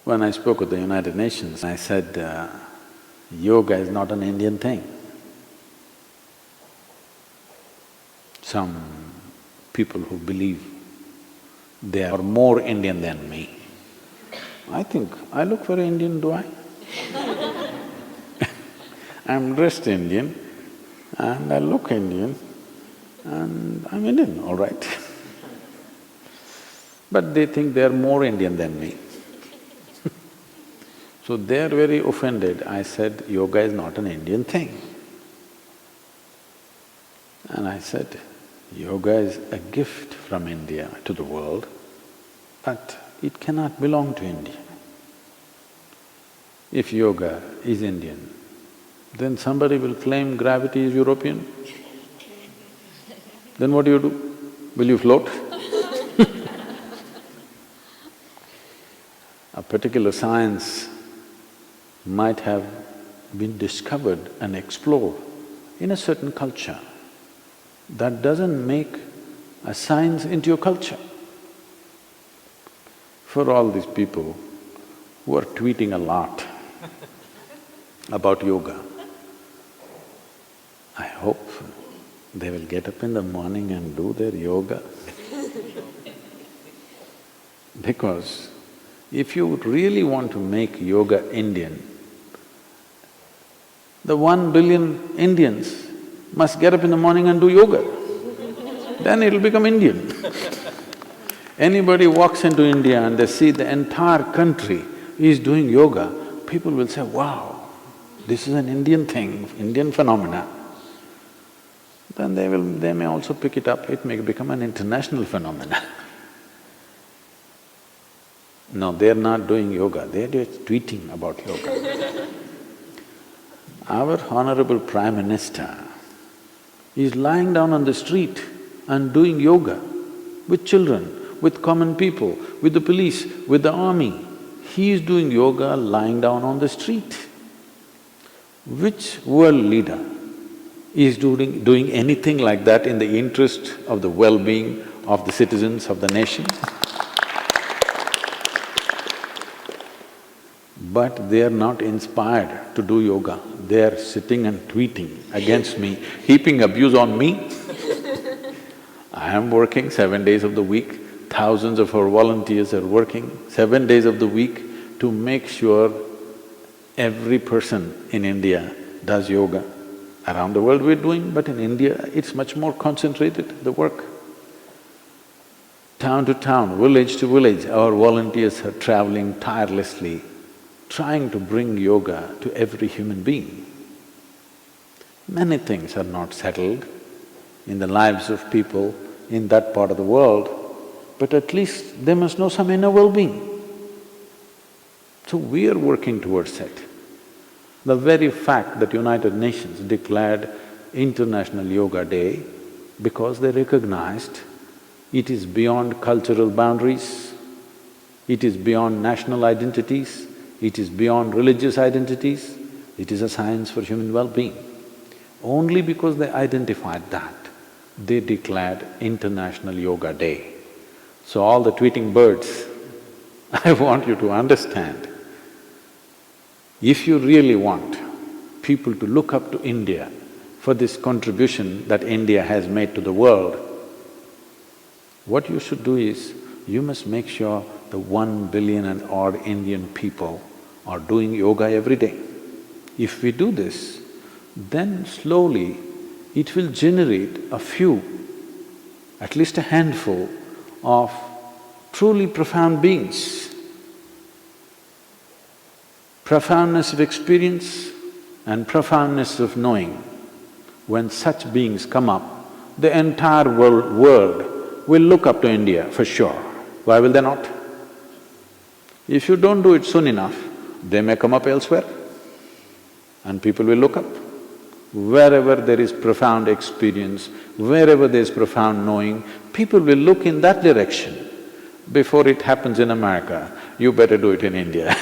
When I spoke at the United Nations, I said, yoga is not an Indian thing. Some people who believe they are more Indian than me. I think, I look very Indian, do I? I'm dressed Indian and I look Indian and I'm Indian, all right. But they think they are more Indian than me. So they are very offended. I said, yoga is not an Indian thing. And I said, yoga is a gift from India to the world, but it cannot belong to India. If yoga is Indian, then somebody will claim gravity is European. Then what do? Will you float? A particular science might have been discovered and explored in a certain culture. That doesn't make a science into a culture. For all these people who are tweeting a lot about yoga, I hope they will get up in the morning and do their yoga. Because if you really want to make yoga Indian, the 1 billion Indians must get up in the morning and do yoga. Then it'll become Indian. Anybody walks into India and they see the entire country is doing yoga, people will say, wow, this is an Indian thing, Indian phenomena. Then they may also pick it up, it may become an international phenomena. No, they're not doing yoga, they're just tweeting about yoga. Our Honorable Prime Minister is lying down on the street and doing yoga with children, with common people, with the police, with the army. He is doing yoga lying down on the street. Which world leader is doing anything like that in the interest of the well-being of the citizens of the nation? But they are not inspired to do yoga. They are sitting and tweeting against me, heaping abuse on me. I am working 7 days of the week, thousands of our volunteers are working 7 days of the week to make sure every person in India does yoga. Around the world we're doing, but in India it's much more concentrated, the work. Town to town, village to village, our volunteers are traveling tirelessly, trying to bring yoga to every human being. Many things are not settled in the lives of people in that part of the world, but at least they must know some inner well-being. So we are working towards it. The very fact that United Nations declared International Yoga Day because they recognized it is beyond cultural boundaries, it is beyond national identities, it is beyond religious identities, it is a science for human well-being. Only because they identified that, they declared International Yoga Day. So all the tweeting birds, I want you to understand, if you really want people to look up to India for this contribution that India has made to the world, what you should do is, you must make sure the 1 billion and odd Indian people are doing yoga every day. If we do this, then slowly it will generate a few, at least a handful of truly profound beings. Profoundness of experience and profoundness of knowing. When such beings come up, the entire world will look up to India for sure. Why will they not? If you don't do it soon enough, they may come up elsewhere and people will look up. Wherever there is profound experience, wherever there is profound knowing, people will look in that direction. Before it happens in America, you better do it in India